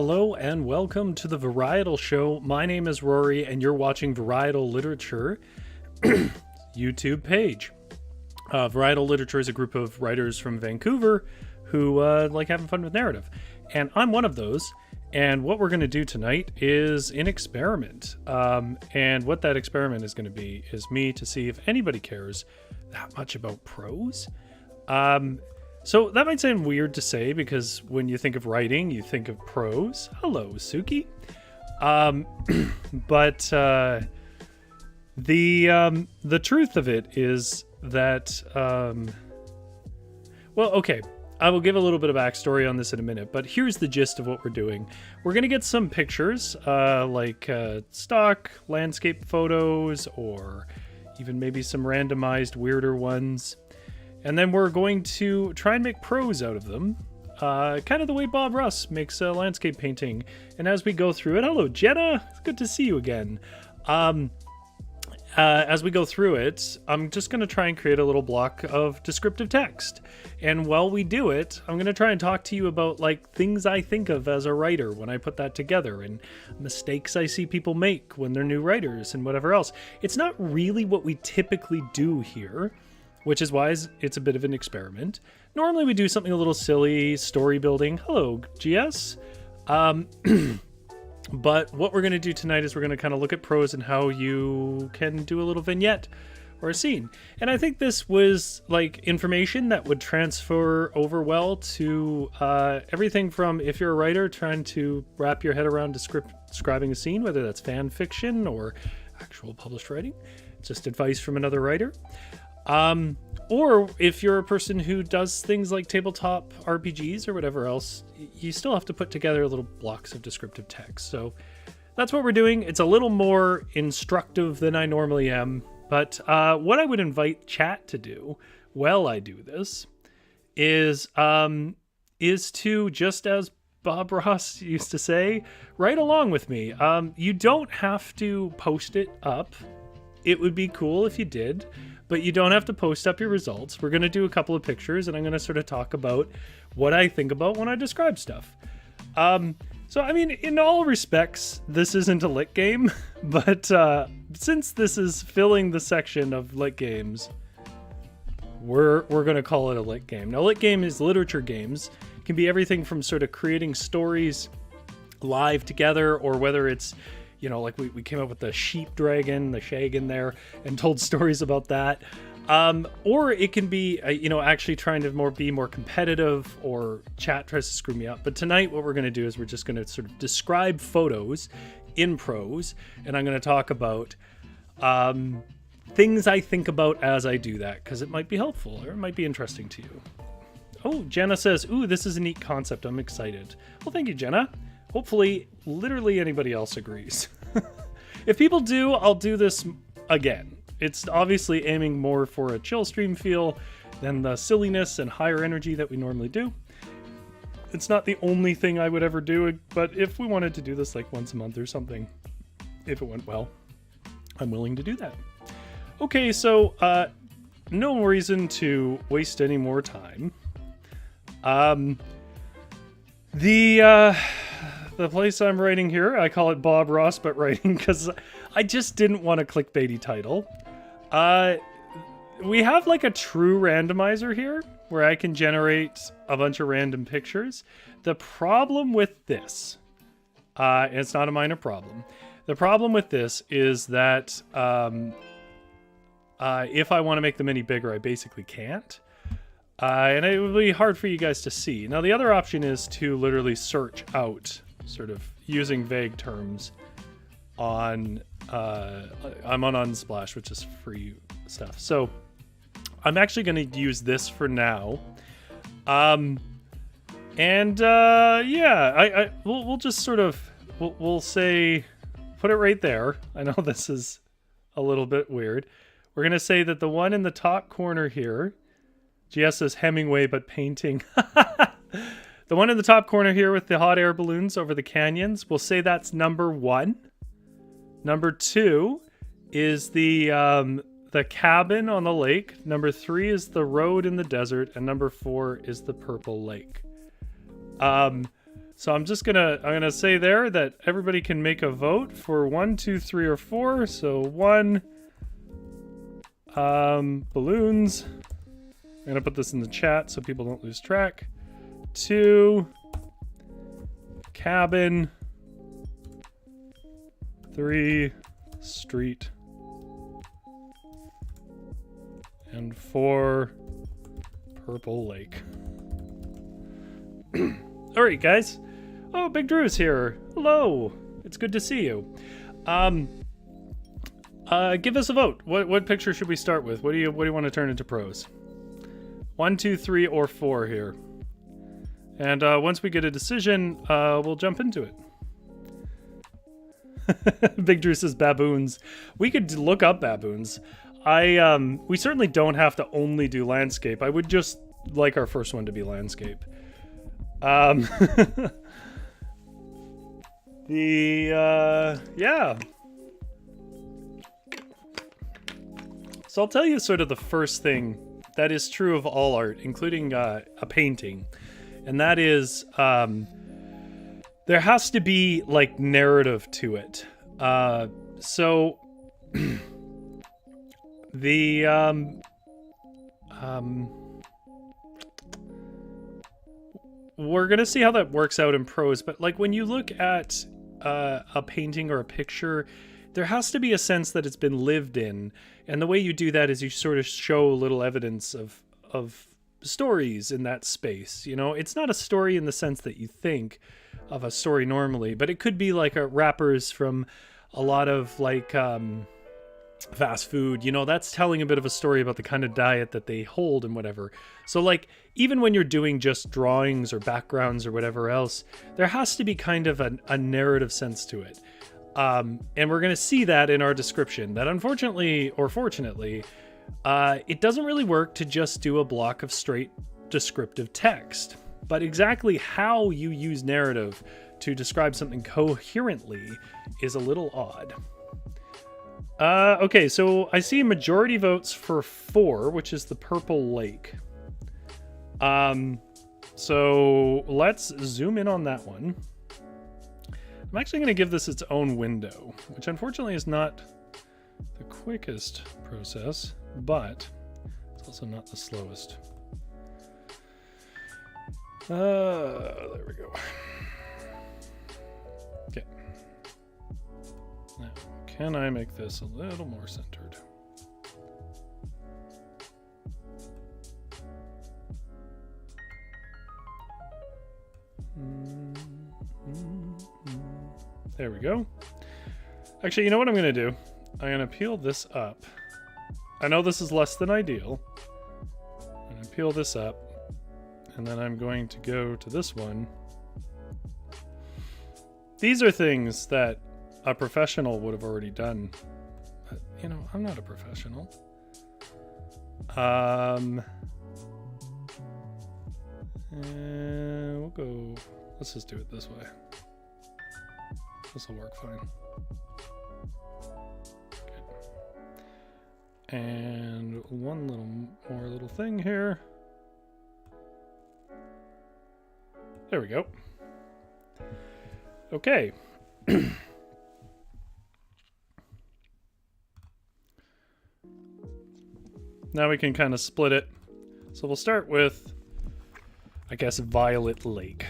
Hello and welcome to the Varietal Show. My name is Rory and you're watching Varietal Literature YouTube page. Varietal Literature is a group of writers from Vancouver who like having fun with narrative. And I'm one of those. And what we're going to do tonight is an experiment. And what that experiment is going to be is me to see if anybody cares that much about prose. So that might sound weird to say because when you think of writing, you think of prose. Hello, Suki. But the truth of it is that, well, okay, I will give a little bit of backstory on this in a minute, but here's the gist of what we're doing. We're going to get some pictures, like stock landscape photos or even maybe some randomized weirder ones. And then we're going to try and make prose out of them, kind of the way Bob Ross makes a landscape painting. And as we go through it, hello, Jenna. It's good to see you again. As we go through it, I'm just going to try and create a little block of descriptive text. And while we do it, I'm going to try and talk to you about like things I think of as a writer when I put that together and mistakes I see people make when they're new writers and whatever else. It's not really what we typically do here, which is why it's a bit of an experiment. Normally we do something a little silly, story building. Hello, GS. But what we're going to do tonight is we're going to kind of look at prose and how you can do a little vignette or a scene. And I think this was like information that would transfer over well to everything from if you're a writer trying to wrap your head around describing a scene, whether that's fan fiction or actual published writing, just advice from another writer. Or if you're a person who does things like tabletop RPGs or whatever else, you still have to put together little blocks of descriptive text. So that's what we're doing. It's a little more instructive than I normally am. But what I would invite chat to do while I do this is to, just as Bob Ross used to say, write along with me. You don't have to post it up. It would be cool if you did. But you don't have to post up your results. We're going to do a couple of pictures, and I'm going to sort of talk about what I think about when I describe stuff. So, I mean, in all respects, this isn't a lit game, but since this is filling the section of lit games, we're going to call it a lit game. Now, lit game is literature games. It can be everything from sort of creating stories live together, or whether it's, you know, like we came up with the sheep dragon, the shagan there, and told stories about that. Or it can be, actually trying to be more competitive, or chat tries to screw me up. But tonight what we're going to do is we're just going to sort of describe photos in prose. And I'm going to talk about things I think about as I do that, because it might be helpful or it might be interesting to you. Oh, Jenna says, ooh, this is a neat concept. I'm excited. Well, thank you, Jenna. Hopefully, literally anybody else agrees. If people do, I'll do this again. It's obviously aiming more for a chill stream feel than the silliness and higher energy that we normally do. It's not the only thing I would ever do, but if we wanted to do this like once a month or something, if it went well, I'm willing to do that. Okay, so no reason to waste any more time. The place I'm writing here, I call it Bob Ross but writing because I just didn't want a clickbaity title. We have like a true randomizer here where I can generate a bunch of random pictures. The problem with this, and it's not a minor problem, the problem with this is that if I want to make them any bigger, I basically can't. And it would be hard for you guys to see. Now, the other option is to literally search out, sort of using vague terms on, I'm on Unsplash, which is free stuff. So I'm actually going to use this for now. We'll just sort of, we'll say, put it right there. I know this is a little bit weird. We're going to say that the one in the top corner here, GS says Hemingway, but painting. The one in the top corner here with the hot air balloons over the canyons, we'll say that's number 1. Number 2 is the cabin on the lake. Number 3 is the road in the desert. And number 4 is the purple lake. So I'm gonna say there that everybody can make a vote for 1, 2, 3, or 4. So 1, balloons. I'm gonna put this in the chat so people don't lose track. 2, cabin. 3, street. And 4, purple lake. All right, guys. Oh, Big Drew's here. Hello. It's good to see you. Give us a vote. What picture should we start with? What do you want to turn into prose? 1, 2, 3, or 4 here. And once we get a decision, we'll jump into it. Big Drew says baboons. We could look up baboons. We certainly don't have to only do landscape. I would just like our first one to be landscape. Yeah. So I'll tell you sort of the first thing that is true of all art, including a painting. And that is, there has to be like narrative to it. So we're gonna see how that works out in prose, but like when you look at a painting or a picture, there has to be a sense that it's been lived in, and the way you do that is you sort of show little evidence of stories in that space. You know, it's not a story in the sense that you think of a story normally, but it could be like wrappers from a lot of like fast food, you know, that's telling a bit of a story about the kind of diet that they hold and whatever. So like even when you're doing just drawings or backgrounds or whatever else, there has to be kind of a narrative sense to it. And we're going to see that in our description, that unfortunately or fortunately, it doesn't really work to just do a block of straight descriptive text. But exactly how you use narrative to describe something coherently is a little odd. Okay, so I see majority votes for 4, which is the purple lake. So let's zoom in on that one. I'm actually going to give this its own window, which unfortunately is not the quickest process, but it's also not the slowest. There we go. Okay. Now, can I make this a little more centered? There we go. Actually, you know what I'm going to do? I'm going to peel this up. I know this is less than ideal. I'm going to peel this up. And then I'm going to go to this one. These are things that a professional would have already done. But, you know, I'm not a professional. And we'll go... Let's just do it this way. This will work fine. Okay. And one little thing here. There we go. Okay. Now we can kind of split it. So we'll start with, I guess, Violet Lake.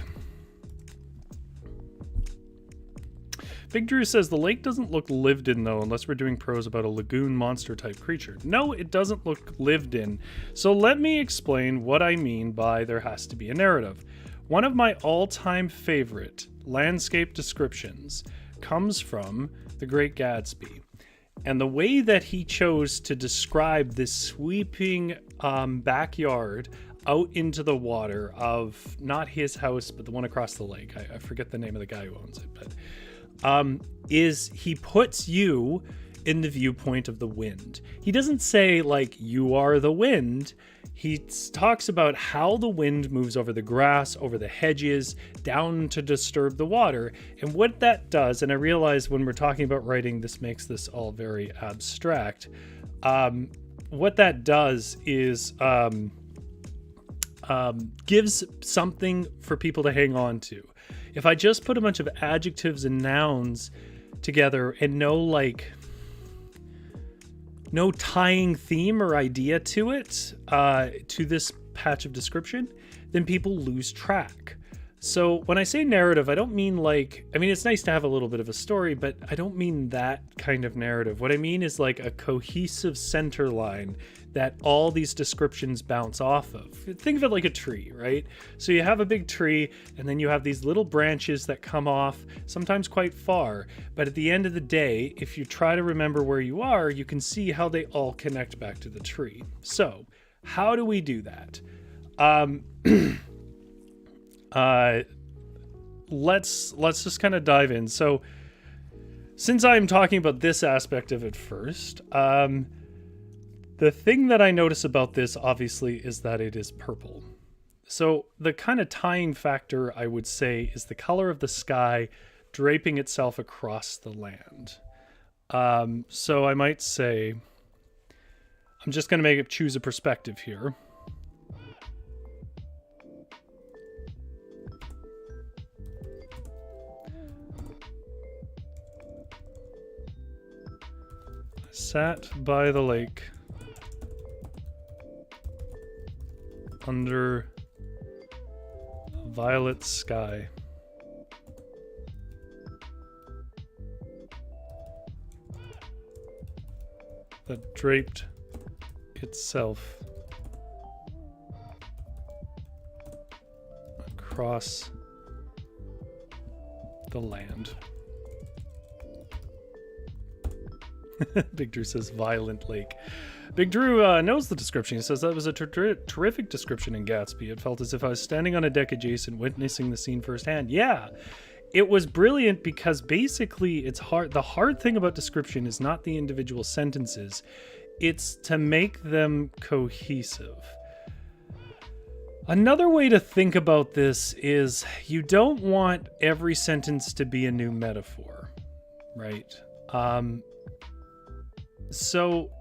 Big Drew says the lake doesn't look lived in though, unless we're doing prose about a lagoon monster type creature. No, it doesn't look lived in. So let me explain what I mean by there has to be a narrative. One of my all-time favorite landscape descriptions comes from The Great Gatsby. And the way that he chose to describe this sweeping backyard out into the water of not his house, but the one across the lake. I forget the name of the guy who owns it, but is he puts you in the viewpoint of the wind. He doesn't say like you are the wind. He talks about how the wind moves over the grass, over the hedges, down to disturb the water. And what that does, and I realize when we're talking about writing, this makes this all very abstract. What that does is gives something for people to hang on to. If I just put a bunch of adjectives and nouns together and no tying theme or idea to it, to this patch of description, then people lose track. So when I say narrative, I don't mean it's nice to have a little bit of a story, but I don't mean that kind of narrative. What I mean is like a cohesive center line that all these descriptions bounce off of. Think of it like a tree, right? So you have a big tree, and then you have these little branches that come off, sometimes quite far. But at the end of the day, if you try to remember where you are, you can see how they all connect back to the tree. So how do we do that? Let's just kind of dive in. So since I'm talking about this aspect of it first, the thing that I notice about this obviously is that it is purple. So the kind of tying factor, I would say, is the color of the sky draping itself across the land. So I might say, I'm just going to choose a perspective here. Sat by the lake under a violet sky. That draped itself across the land. Big Drew says violent lake. Big Drew knows the description. He says that was a terrific description in Gatsby. It felt as if I was standing on a deck adjacent, witnessing the scene firsthand. Yeah, it was brilliant because basically it's hard. The hard thing about description is not the individual sentences. It's to make them cohesive. Another way to think about this is you don't want every sentence to be a new metaphor, right? So,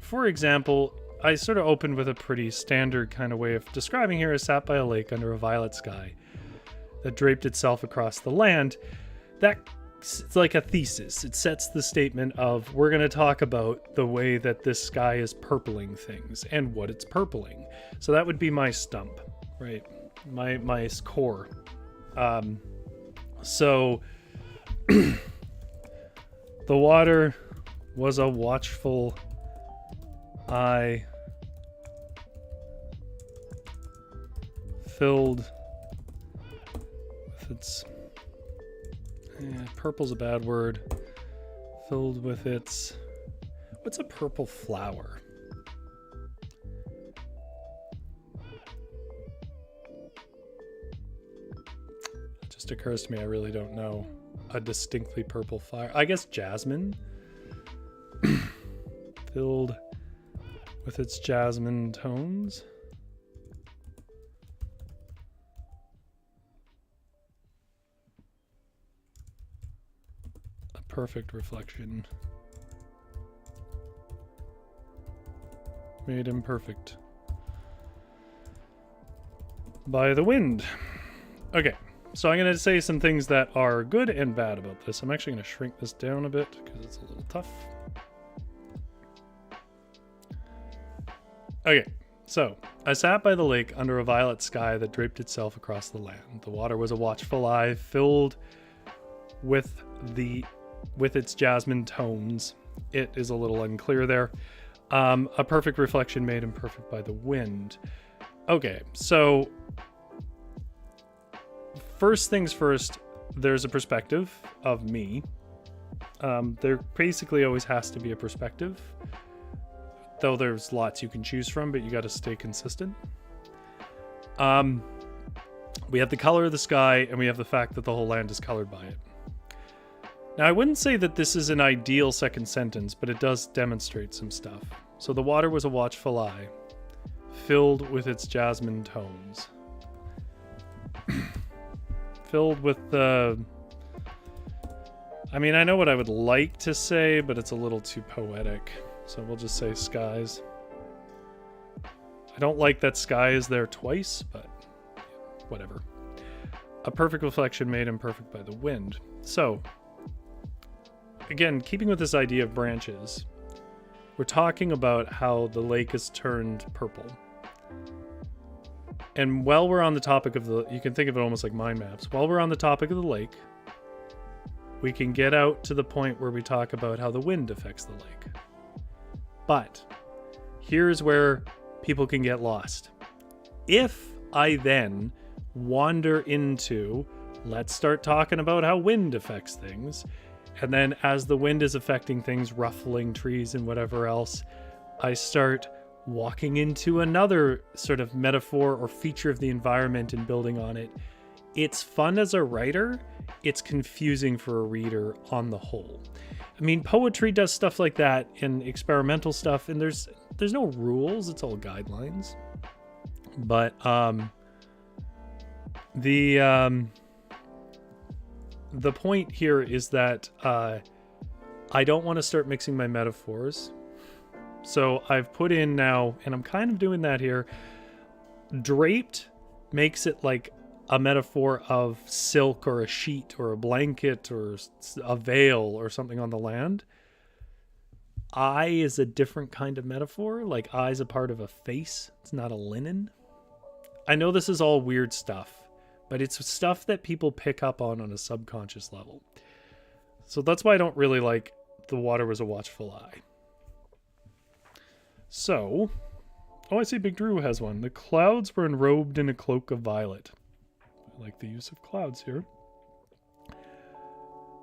for example, I sort of opened with a pretty standard kind of way of describing here: I sat by a lake under a violet sky that draped itself across the land. It's like a thesis. It sets the statement of, we're going to talk about the way that this sky is purpling things and what it's purpling. So that would be my stump, right? My core. So the water was a watchful eye filled with its... purple's a bad word. Filled with its... What's a purple flower? It just occurs to me I really don't know a distinctly purple flower. I guess jasmine? Filled with its jasmine tones. A perfect reflection. Made imperfect by the wind. Okay, so I'm going to say some things that are good and bad about this. I'm actually going to shrink this down a bit because it's a little tough. Okay, so I sat by the lake under a violet sky that draped itself across the land. The water was a watchful eye filled with its jasmine tones. It is a little unclear there. A perfect reflection made imperfect by the wind. Okay, so first things first, there's a perspective of me. There basically always has to be a perspective. Though there's lots you can choose from, but you got to stay consistent. We have the color of the sky, and we have the fact that the whole land is colored by it. Now, I wouldn't say that this is an ideal second sentence, but it does demonstrate some stuff. So the water was a watchful eye, filled with its jasmine tones. Filled with the... I mean, I know what I would like to say, but it's a little too poetic. So we'll just say skies. I don't like that sky is there twice, but whatever. A perfect reflection made imperfect by the wind. So, again, keeping with this idea of branches, we're talking about how the lake is turned purple. And while we're on the topic of you can think of it almost like mind maps. While we're on the topic of the lake, we can get out to the point where we talk about how the wind affects the lake. But here's where people can get lost. If I then wander into, let's start talking about how wind affects things, and then as the wind is affecting things, ruffling trees and whatever else, I start walking into another sort of metaphor or feature of the environment and building on it. It's fun as a writer. It's confusing for a reader on the whole. I mean, poetry does stuff like that and experimental stuff, and there's no rules. It's all guidelines. But the point here is that I don't want to start mixing my metaphors. So I've put in now, and I'm kind of doing that here, draped makes it like a metaphor of silk or a sheet or a blanket or a veil or something on the land. Eye is a different kind of metaphor, like eye is a part of a face. It's not a linen. I know this is all weird stuff, but it's stuff that people pick up on a subconscious level. So that's why I don't really like the water was a watchful eye. So, oh, I see Big Drew has one. The clouds were enrobed in a cloak of violet. I like the use of clouds here.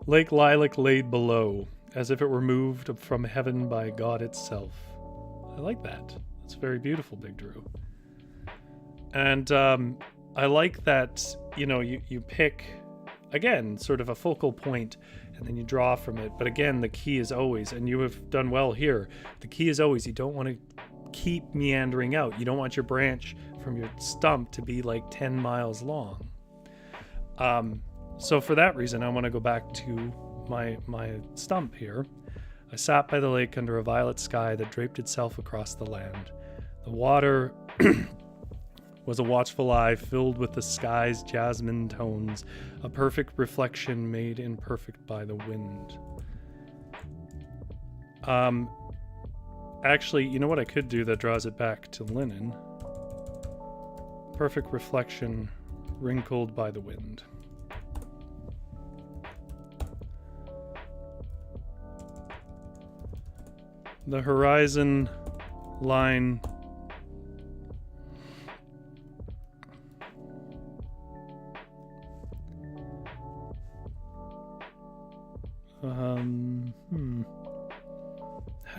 Lake Lilac laid below, as if it were moved from heaven by God itself. I like that. That's very beautiful, Big Drew. And I like that, you pick, again, sort of a focal point, and then you draw from it. But again, the key is always, and you have done well here, the key is always, you don't want to keep meandering out. You don't want your branch from your stump to be like 10 miles long. So for that reason, I want to go back to my stump here. I sat by the lake under a violet sky that draped itself across the land. The water was a watchful eye filled with the sky's jasmine tones, a perfect reflection made imperfect by the wind. Actually, you know what I could do that draws it back to linen? Perfect reflection wrinkled by the wind. The horizon line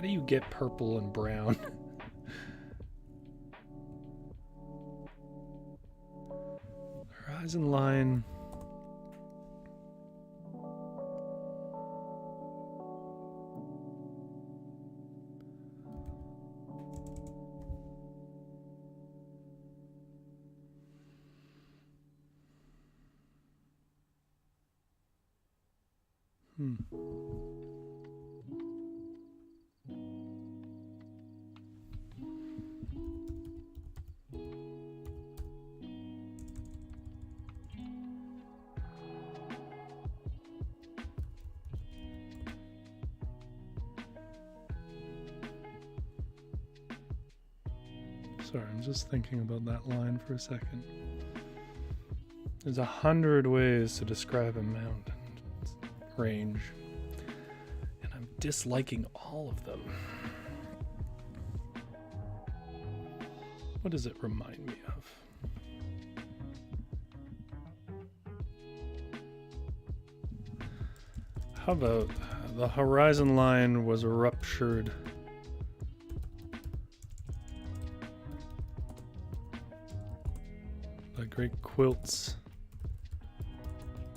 How do you get purple and brown? Horizon line. Sorry, I'm just thinking about that line for a second. There's 100 ways to describe a mountain range, and I'm disliking all of them. What does it remind me of? How about the horizon line was ruptured? The great quilts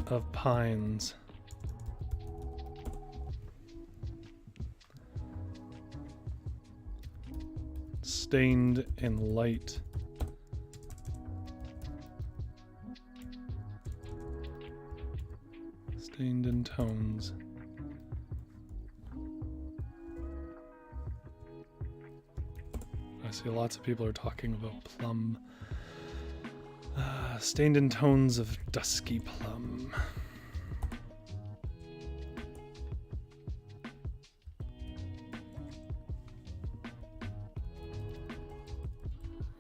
of pines. Stained in light. Stained in tones. I see lots of people are talking about plum Stained in tones of dusky plum.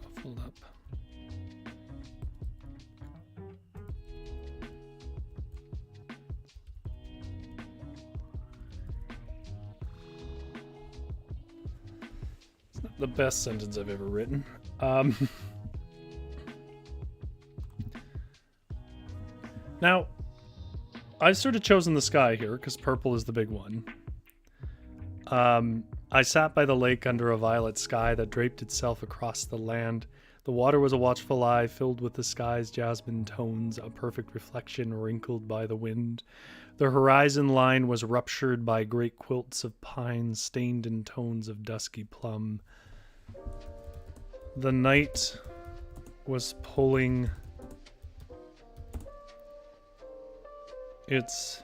Ruffled up. It's not the best sentence I've ever written. Now, I've sort of chosen the sky here because purple is the big one. I sat by the lake under a violet sky that draped itself across the land. The water was a watchful eye filled with the sky's jasmine tones, a perfect reflection wrinkled by the wind. The horizon line was ruptured by great quilts of pine stained in tones of dusky plum. The night was pulling its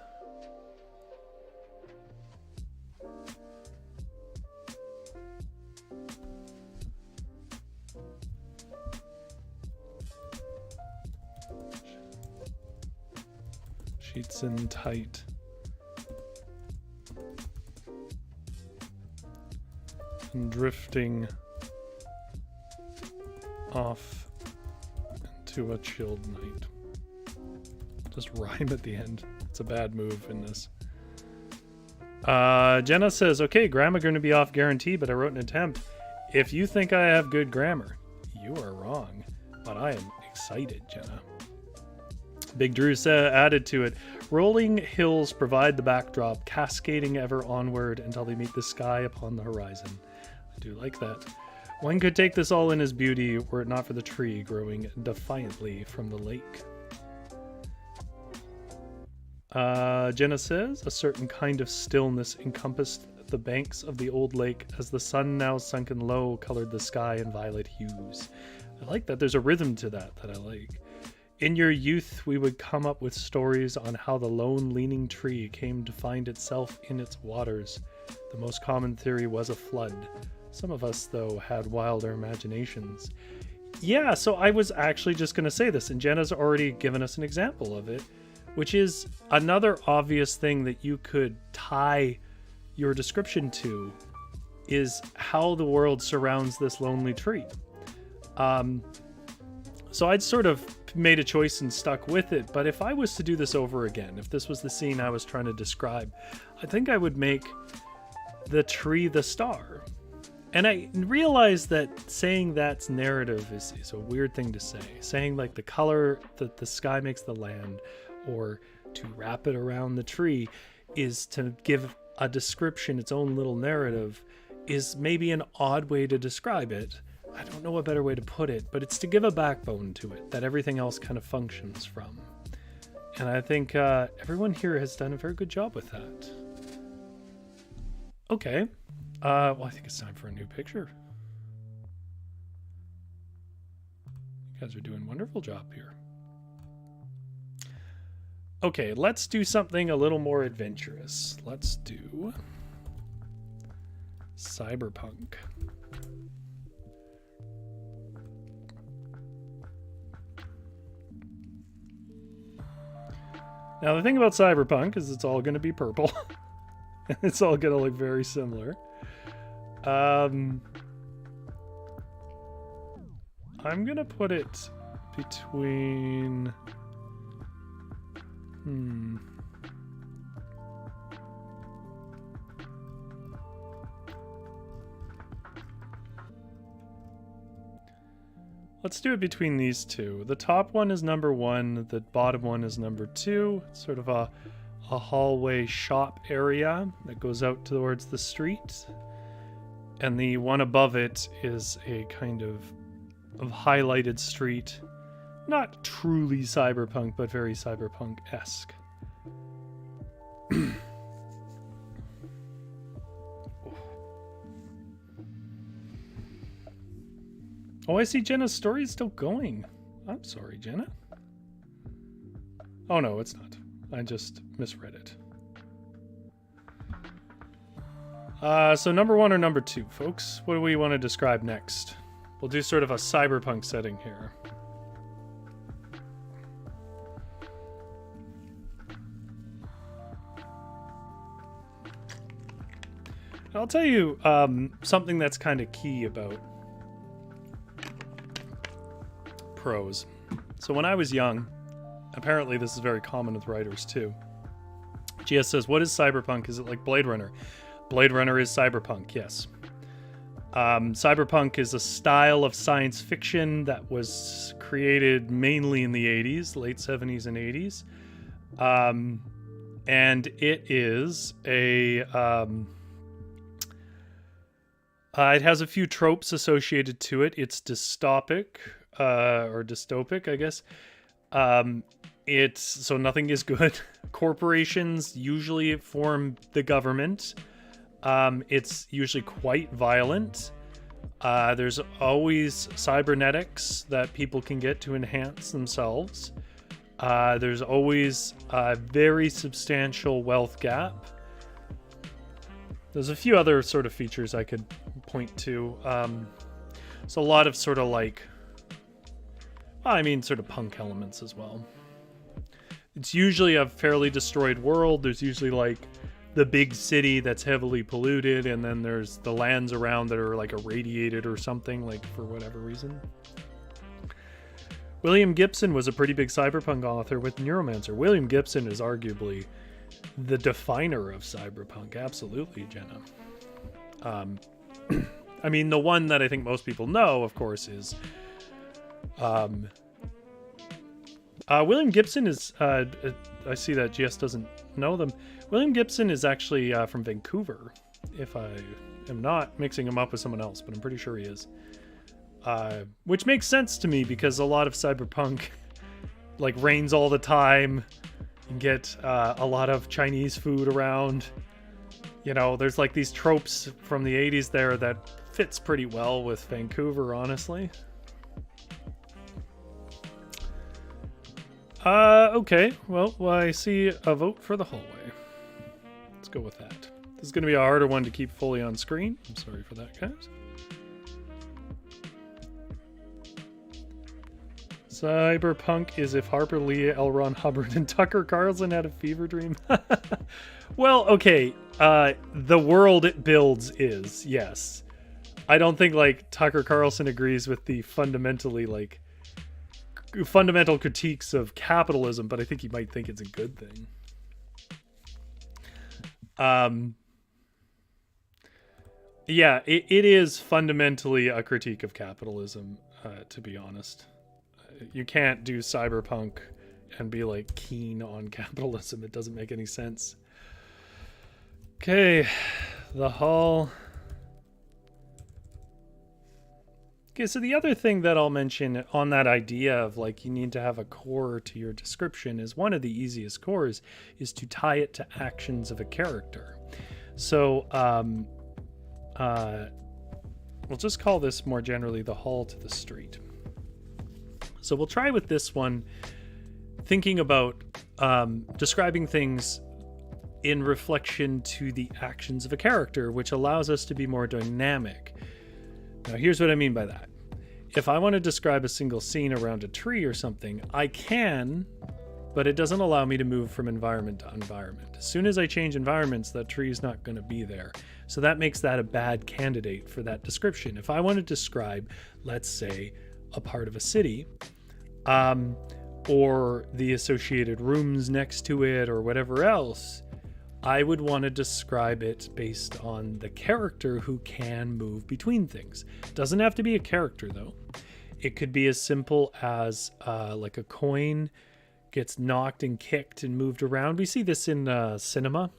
sheets in tight. And drifting off into a chilled night. Just rhyme at the end. It's a bad move in this. Jenna says, okay, grammar going to be off guarantee, but I wrote an attempt. If you think I have good grammar, you are wrong. But I am excited, Jenna. Big Drew added to it, rolling hills provide the backdrop, cascading ever onward until they meet the sky upon the horizon. I do like that. One could take this all in as beauty were it not for the tree growing defiantly from the lake. Jenna says, a certain kind of stillness encompassed the banks of the old lake as the sun, now sunken low, colored the sky in violet hues. I like that. There's a rhythm to that I like. In your youth, we would come up with stories on how the lone leaning tree came to find itself in its waters. The most common theory was a flood. Some of us, though, had wilder imaginations. Yeah, so I was actually just going to say this, and Jenna's already given us an example of it, which is another obvious thing that you could tie your description to is how the world surrounds this lonely tree. So I'd sort of made a choice and stuck with it, but if I was to do this over again, if this was the scene I was trying to describe, I think I would make the tree the star. And I realized that saying that's narrative is a weird thing to say. Saying like the color that the sky makes the land, or to wrap it around the tree, is to give a description, its own little narrative, is maybe an odd way to describe it. I don't know a better way to put it, but it's to give a backbone to it that everything else kind of functions from. And I think everyone here has done a very good job with that. Okay. Well, I think it's time for a new picture. You guys are doing a wonderful job here. Okay, let's do something a little more adventurous. Let's do cyberpunk. Now, the thing about cyberpunk is it's all going to be purple. It's all going to look very similar. I'm going to put it between... Let's do it between these two. The top one is number 1, the bottom one is number 2. It's sort of a hallway shop area that goes out towards the street. And the one above it is a kind of highlighted street. Not truly cyberpunk, but very cyberpunk-esque. Oh, I see Jenna's story is still going. I'm sorry, Jenna. Oh, no, it's not. I just misread it. So number 1 or number 2, folks? What do we want to describe next? We'll do sort of a cyberpunk setting here. I'll tell you something that's kind of key about prose. So when I was young, apparently this is very common with writers too. GS says, what is cyberpunk? Is it like Blade Runner? Blade Runner is cyberpunk, yes. Cyberpunk is a style of science fiction that was created mainly in the 80s, late 70s and 80s. And it is a... it has a few tropes associated to it. It's dystopic, or dystopic, I guess. So nothing is good. Corporations usually form the government. It's usually quite violent. There's always cybernetics that people can get to enhance themselves. There's always a very substantial wealth gap. There's a few other sort of features I could point to. So a lot of sort of like, sort of punk elements as well. It's usually a fairly destroyed world. There's usually like the big city that's heavily polluted, and then there's the lands around that are like irradiated or something, like for whatever reason. William Gibson was a pretty big cyberpunk author with Neuromancer. William Gibson is arguably the definer of cyberpunk. Absolutely, Jenna. The one that I think most people know, of course, is William Gibson is, I see that GS doesn't know them. William Gibson is actually from Vancouver, if I am not mixing him up with someone else, but I'm pretty sure he is. Which makes sense to me because a lot of cyberpunk like rains all the time. You get a lot of Chinese food around. You know, there's like these tropes from the 80s there that fits pretty well with Vancouver, honestly. Okay. Well, I see a vote for the hallway. Let's go with that. This is going to be a harder one to keep fully on screen. I'm sorry for that, guys. Cyberpunk is if Harper Lee, L. Ron Hubbard, and Tucker Carlson had a fever dream. Well, okay. The world it builds is, yes. I don't think, like, Tucker Carlson agrees with the fundamental critiques of capitalism, but I think he might think it's a good thing. Yeah, it is fundamentally a critique of capitalism, to be honest. You can't do cyberpunk and be like keen on capitalism. It doesn't make any sense. Okay, the hall. Okay, so the other thing that I'll mention on that idea of like you need to have a core to your description is one of the easiest cores is to tie it to actions of a character. So we'll just call this more generally the hall to the street. So we'll try with this one, thinking about describing things in reflection to the actions of a character, which allows us to be more dynamic. Now, here's what I mean by that. If I want to describe a single scene around a tree or something, I can, but it doesn't allow me to move from environment to environment. As soon as I change environments, that tree is not going to be there. So that makes that a bad candidate for that description. If I want to describe, let's say, a part of a city, or the associated rooms next to it, or whatever else, I would want to describe it based on the character who can move between things. Doesn't have to be a character, though. It could be as simple as like a coin gets knocked and kicked and moved around. We see this in cinema.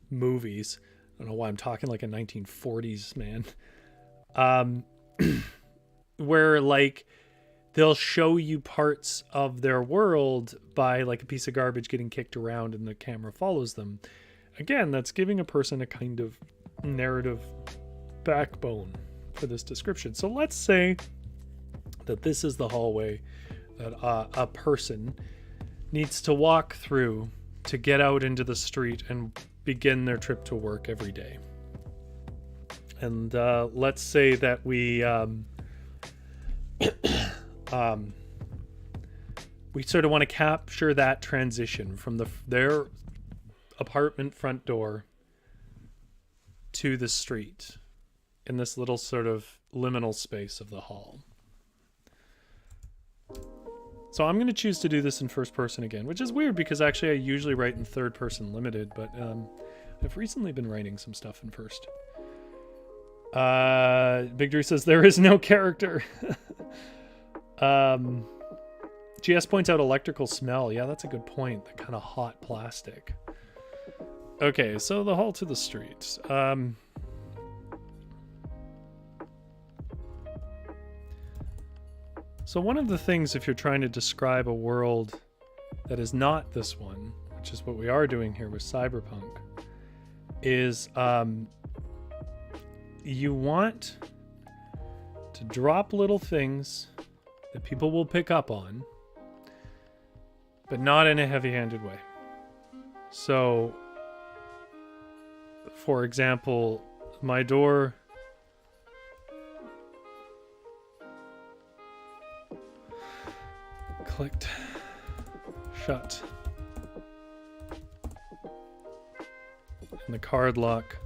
Movies. I don't know why I'm talking like a 1940s man. Where like they'll show you parts of their world by like a piece of garbage getting kicked around and the camera follows them. Again, that's giving a person a kind of narrative backbone for this description. So let's say that this is the hallway that a person needs to walk through to get out into the street and begin their trip to work every day. And let's say that we we sort of want to capture that transition from their apartment front door to the street in this little sort of liminal space of the hall. So I'm going to choose to do this in first person again, which is weird because actually I usually write in third person limited, but I've recently been writing some stuff in first. Big Drew says there is no character. GS points out electrical smell. Yeah, that's a good point. That kind of hot plastic. Okay, so the hall to the street. So one of the things, if you're trying to describe a world that is not this one, which is what we are doing here with Cyberpunk, is you want to drop little things that people will pick up on, but not in a heavy-handed way. So, for example, my door clicked shut, and the card lock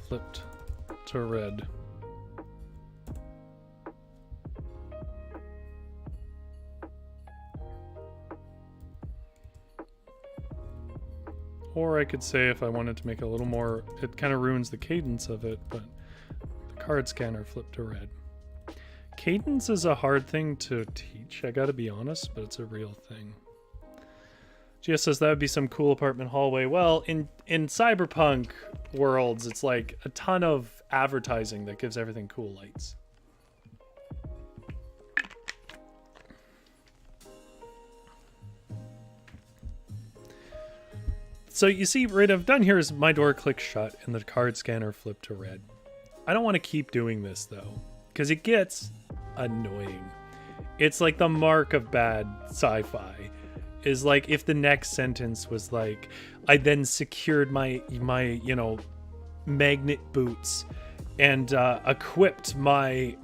flipped to red. Or I could say, if I wanted to make it a little more, it kind of ruins the cadence of it, but the card scanner flipped to red. Cadence is a hard thing to teach, I gotta be honest, but it's a real thing. GS says that would be some cool apartment hallway. Well, in Cyberpunk worlds, it's like a ton of advertising that gives everything cool lights. So you see, what I've done here is my door clicked shut and the card scanner flipped to red. I don't want to keep doing this though, because it gets annoying. It's like the mark of bad sci-fi. Is like if the next sentence was like, I then secured my you know, magnet boots and equipped my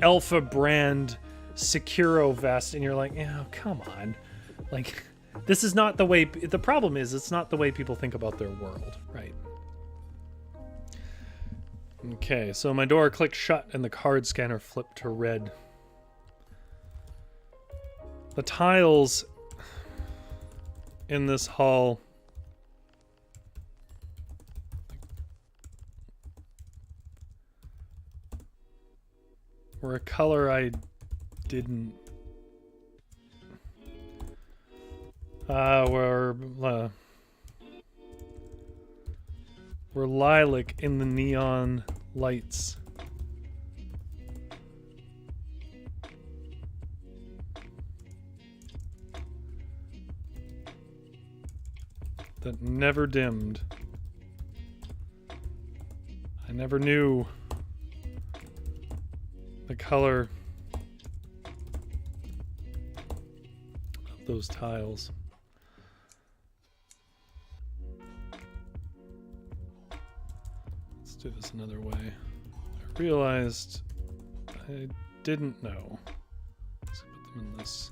Alpha brand Securo vest, and you're like, oh, come on. Like, this is not the way, the problem is it's not the way people think about their world, right? Okay, so my door clicked shut and the card scanner flipped to red. The tiles in this hall were a color I didn't were lilac in the neon lights. That never dimmed. I never knew the color of those tiles. Let's do this another way. I realized I didn't know. Let's put them in this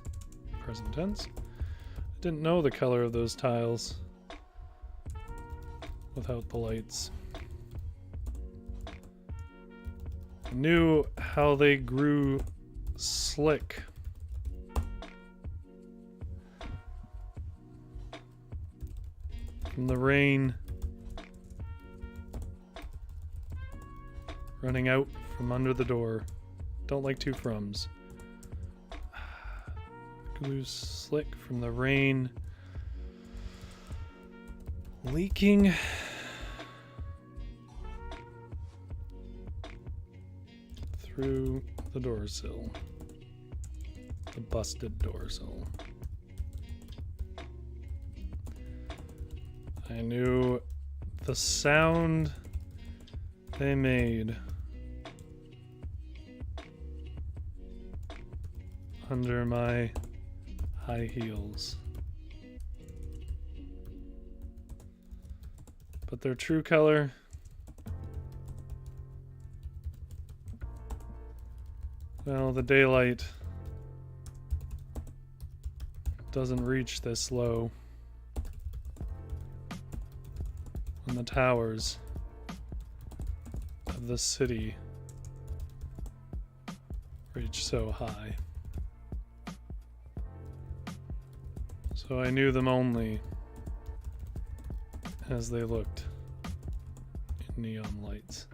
present tense. I didn't know the color of those tiles without the lights. I knew how they grew slick. From the rain running out from under the door. Don't like two froms. Grew slick from the rain leaking through the door sill. The busted door sill. I knew the sound they made under my high heels. But their true color well, the daylight doesn't reach this low. and the towers of the city reach so high. So I knew them only as they looked in neon lights,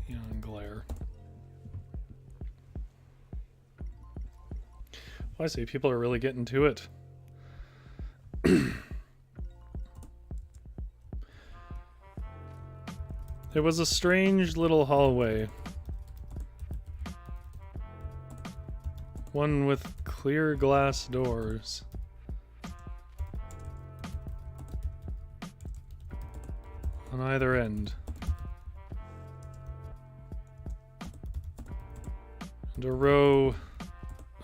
neon glare. Well, I see people are really getting to it. There was a strange little hallway. One with clear glass doors. On either end. And a row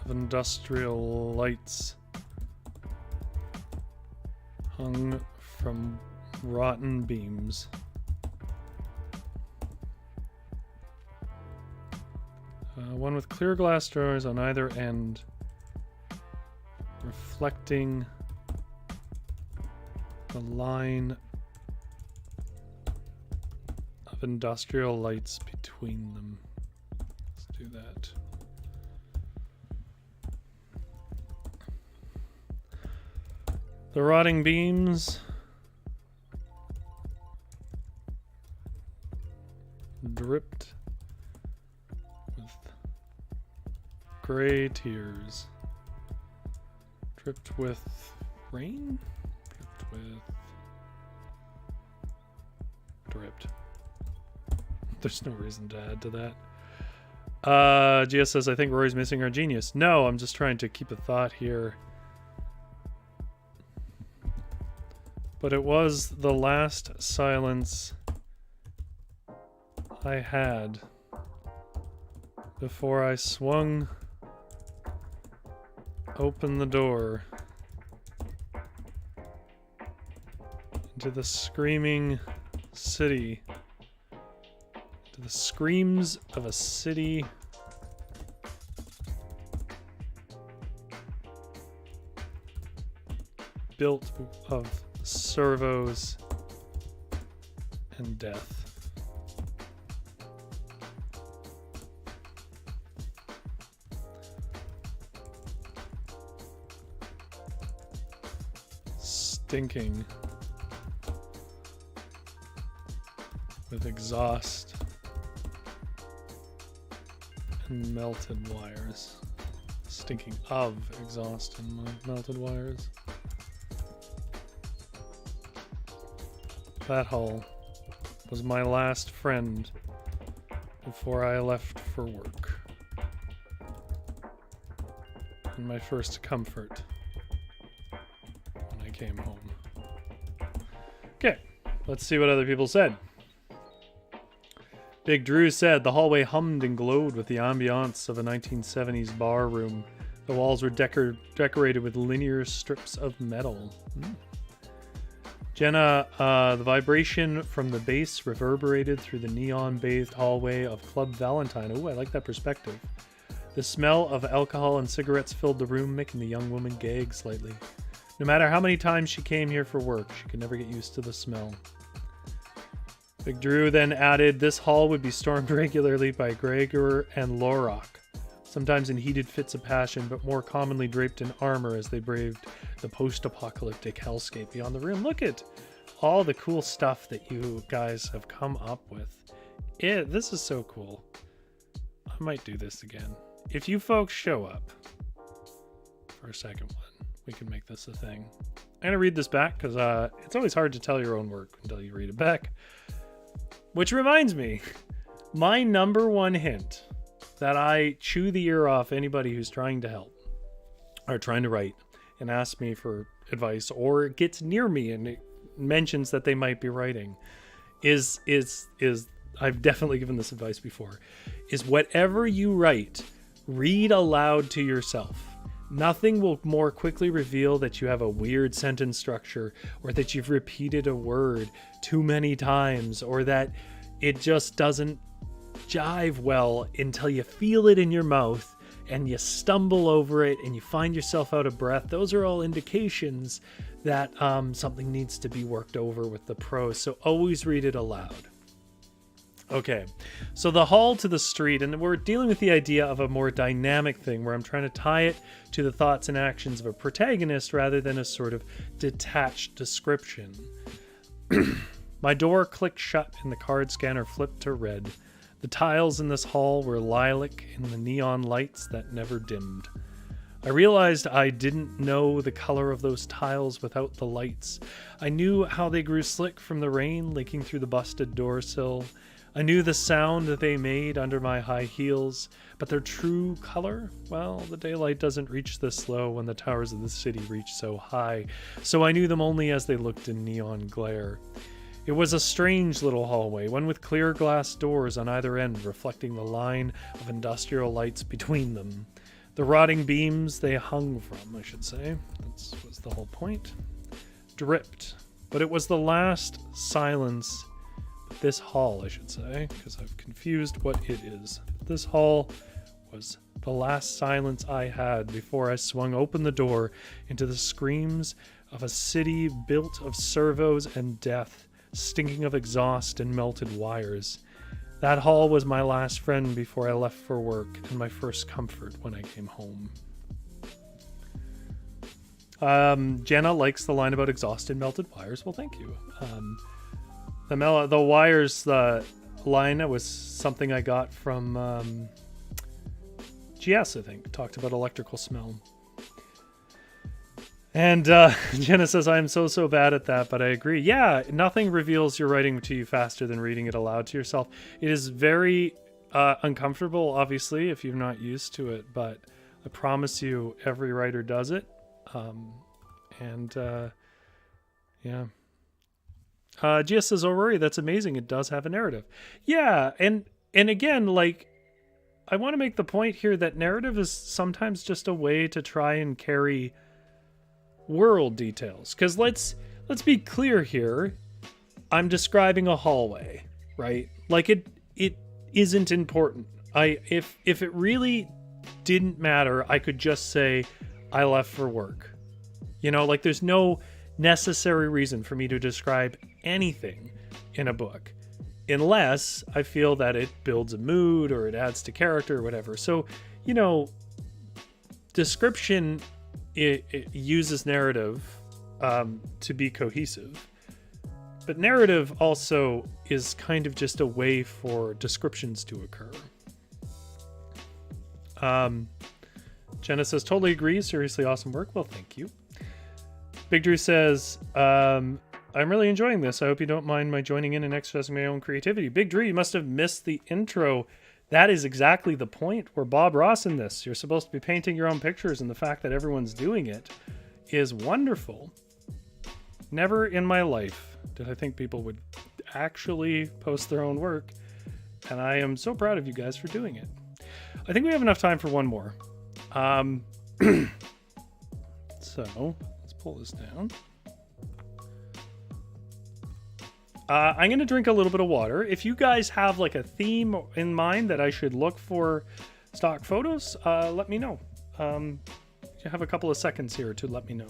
of industrial lights hung from rotten beams. One with clear glass doors on either end, reflecting the line of industrial lights between them. Let's do that. The rotting beams dripped with gray tears. Dripped with rain? Dripped with... Dripped. There's no reason to add to that. GS says, I think Rory's missing our genius. No, I'm just trying to keep a thought here. But it was the last silence I had before I swung open the door into the screaming city, to the screams of a city built of servos and death. Stinking with exhaust and melted wires. Stinking of exhaust and melted wires. That hall was my last friend before I left for work. And my first comfort when I came home. Okay, let's see what other people said. Big Drew said, the hallway hummed and glowed with the ambiance of a 1970s bar room. The walls were decorated with linear strips of metal. Jenna, the vibration from the bass reverberated through the neon-bathed hallway of Club Valentine. Oh, I like that perspective. The smell of alcohol and cigarettes filled the room, making the young woman gag slightly. No matter how many times she came here for work, she could never get used to the smell. Big Drew then added, this hall would be stormed regularly by Gregor and Lorok, sometimes in heated fits of passion, but more commonly draped in armor as they braved the post-apocalyptic hellscape beyond the room. Look at all the cool stuff that you guys have come up with. This is so cool. I might do this again. If you folks show up for a second one, we can make this a thing. I'm going to read this back because it's always hard to tell your own work until you read it back. Which reminds me, my number one hint that I chew the ear off anybody who's trying to help or trying to write and asks me for advice or gets near me and it mentions that they might be writing is I've definitely given this advice before, is whatever you write, read aloud to yourself. Nothing will more quickly reveal that you have a weird sentence structure or that you've repeated a word too many times or that it just doesn't jive well until you feel it in your mouth and you stumble over it and you find yourself out of breath. Those are all indications that something needs to be worked over with the prose. So always read it aloud. Okay, so the hall to the street, and we're dealing with the idea of a more dynamic thing where I'm trying to tie it to the thoughts and actions of a protagonist rather than a sort of detached description. My door clicked shut and the card scanner flipped to red. The tiles in this hall were lilac in the neon lights that never dimmed. I realized I didn't know the color of those tiles without the lights. I knew how they grew slick from the rain leaking through the busted door sill. I knew the sound that they made under my high heels, but their true color? Well, the daylight doesn't reach this low when the towers of the city reach so high, so I knew them only as they looked in neon glare. It was a strange little hallway, one with clear glass doors on either end reflecting the line of industrial lights between them. The rotting beams they hung from, I should say, that was the whole point, dripped. But it was the last silence, this hall, I should say, because I've confused what it is. This hall was the last silence I had before I swung open the door into the screams of a city built of servos and death, stinking of exhaust and melted wires. That hall was my last friend before I left for work and my first comfort when I came home. Jenna likes the line about exhaust and melted wires. Well, thank you. The wires, the line was something I got from GS, I think. Talked about electrical smell. And Jenna says, I'm so bad at that, but I agree. Yeah, nothing reveals your writing to you faster than reading it aloud to yourself. It is very uncomfortable, obviously, if you're not used to it, but I promise you every writer does it. Yeah. Gia says, oh, Rory, that's amazing. It does have a narrative. Yeah, and again, like, I want to make the point here that narrative is sometimes just a way to try and carry world details. Because let's be clear here. I'm describing a hallway, right? Like, it isn't important. If it really didn't matter, I could just say I left for work. You know, like, there's no necessary reason for me to describe anything in a book unless I feel that it builds a mood or it adds to character or whatever. So, you know, description, it uses narrative to be cohesive, but narrative also is kind of just a way for descriptions to occur. Jenna says, totally agree. Seriously awesome work. Well, thank you. Big Drew says, I'm really enjoying this. I hope you don't mind my joining in and exercising my own creativity. Big Drew, you must have missed the intro. That is exactly the point. We're Bob Ross in this. You're supposed to be painting your own pictures, and the fact that everyone's doing it is wonderful. Never in my life did I think people would actually post their own work, and I am so proud of you guys for doing it. I think we have enough time for one more. So let's pull this down. I'm going to drink a little bit of water. If you guys have like a theme in mind that I should look for stock photos, let me know. You have a couple of seconds here to let me know.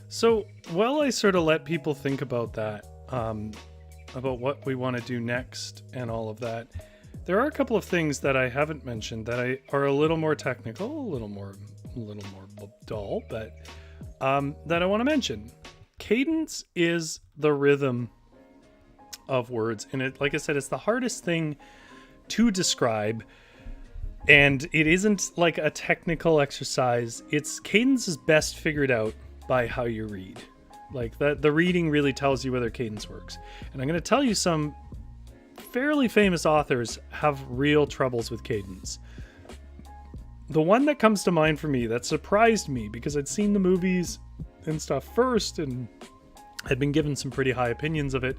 So while I sort of let people think about that, about what we want to do next and all of that, there are a couple of things that I haven't mentioned that are a little more technical, a little more dull, but that I want to mention. Cadence is the rhythm of words, and it, like I said, it's the hardest thing to describe. And it isn't like a technical exercise. Cadence is best figured out by how you read. Like the reading really tells you whether cadence works. And I'm going to tell you some fairly famous authors have real troubles with cadence. The one that comes to mind for me that surprised me because I'd seen the movies and stuff first and had been given some pretty high opinions of it,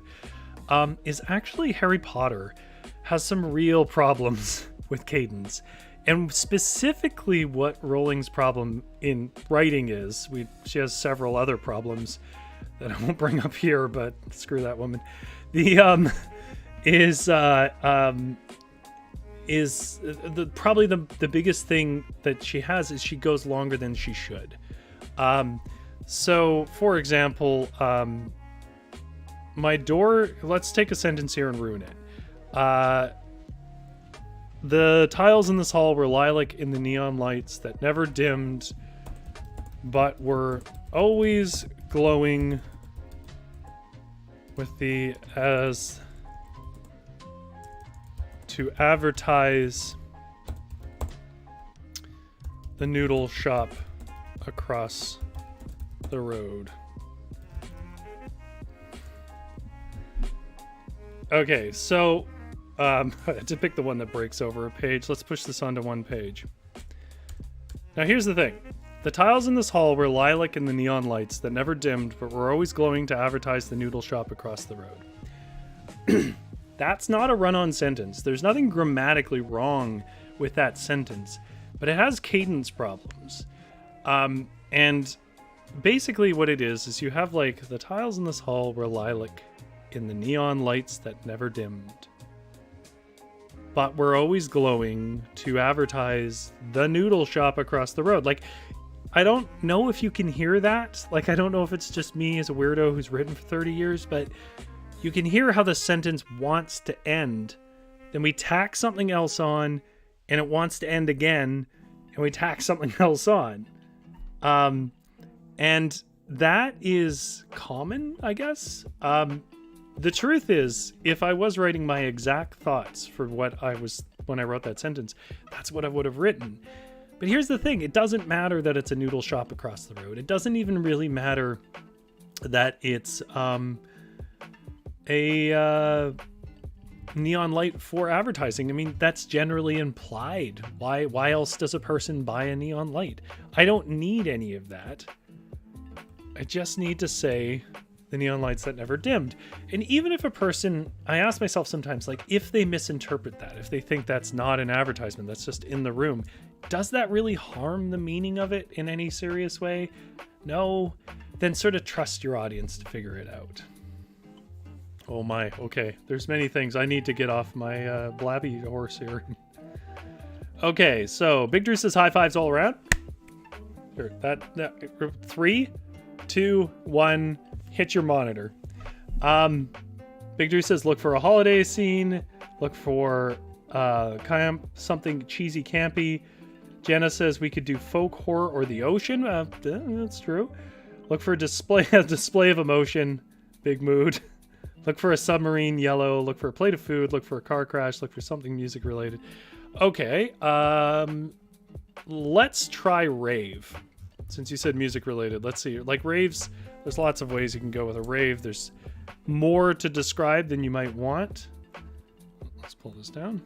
is actually Harry Potter has some real problems with cadence. And specifically what Rowling's problem in writing is, she has several other problems that I won't bring up here, but screw that woman. The probably the biggest thing that she has is she goes longer than she should. So for example, my door, let's take a sentence here and ruin it. The tiles in this hall were lilac in the neon lights that never dimmed, but were always glowing with the as to advertise the noodle shop across the road. Okay, so to pick the one that breaks over a page, let's push this onto one page. Now here's the thing. The tiles in this hall were lilac in the neon lights that never dimmed, but were always glowing to advertise the noodle shop across the road. That's not a run-on sentence. There's nothing grammatically wrong with that sentence, but it has cadence problems. And basically what it is you have like the tiles in this hall were lilac in the neon lights that never dimmed, but were always glowing to advertise the noodle shop across the road. Like, I don't know if you can hear that. Like, I don't know if it's just me as a weirdo who's written for 30 years, but you can hear how the sentence wants to end. Then we tack something else on, and it wants to end again, and we tack something else on. And that is common, I guess. The truth is, if I was writing my exact thoughts for what I was when I wrote that sentence, that's what I would have written. But here's the thing. It doesn't matter that it's a noodle shop across the road. It doesn't even really matter that it's a neon light for advertising. I mean, that's generally implied. Why else does a person buy a neon light? I don't need any of that. I just need to say the neon lights that never dimmed. And even if a person, I ask myself sometimes, like, if they misinterpret that, if they think that's not an advertisement, that's just in the room, does that really harm the meaning of it in any serious way? No. Then sort of trust your audience to figure it out. Oh my, okay. There's many things. I need to get off my blabby horse here. Okay, so Big Drew says high fives all around. Here, that 3, 2, 1, hit your monitor. Big Drew says look for a holiday scene, look for something cheesy campy. Jenna says we could do folk horror or the ocean. That's true. Look for a display of emotion. Big mood. Look for a submarine, yellow. Look for a plate of food. Look for a car crash. Look for something music related. Okay. Let's try rave. Since you said music related, let's see. Like raves, there's lots of ways you can go with a rave. There's more to describe than you might want. Let's pull this down.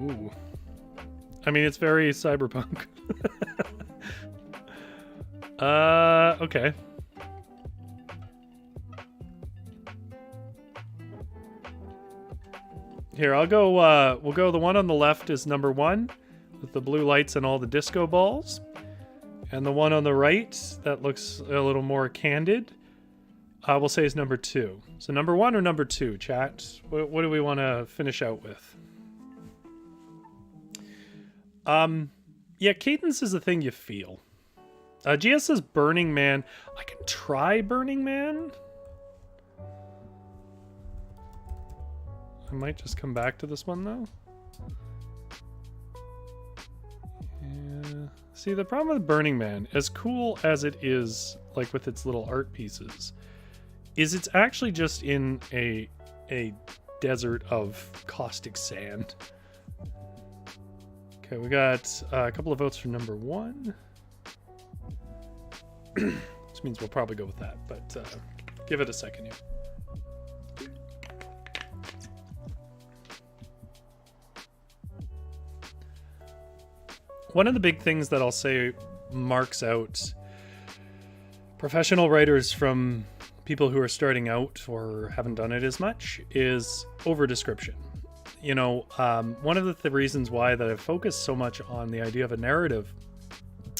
Ooh. I mean, it's very cyberpunk. Okay. Here, I'll go, we'll go, the one on the left is number 1, with the blue lights and all the disco balls. And the one on the right, that looks a little more candid, we'll say is number 2. So number 1 or number 2, chat? What do we want to finish out with? Yeah, cadence is the thing you feel. GS says Burning Man. I can try Burning Man. I might just come back to this one though. Yeah. See, the problem with Burning Man, as cool as it is, like with its little art pieces, is it's actually just in a desert of caustic sand. Okay, we got a couple of votes for number 1. Which means we'll probably go with that, but give it a second here. One of the big things that I'll say marks out professional writers from people who are starting out or haven't done it as much is over description. You know, one of the reasons why that I've focused so much on the idea of a narrative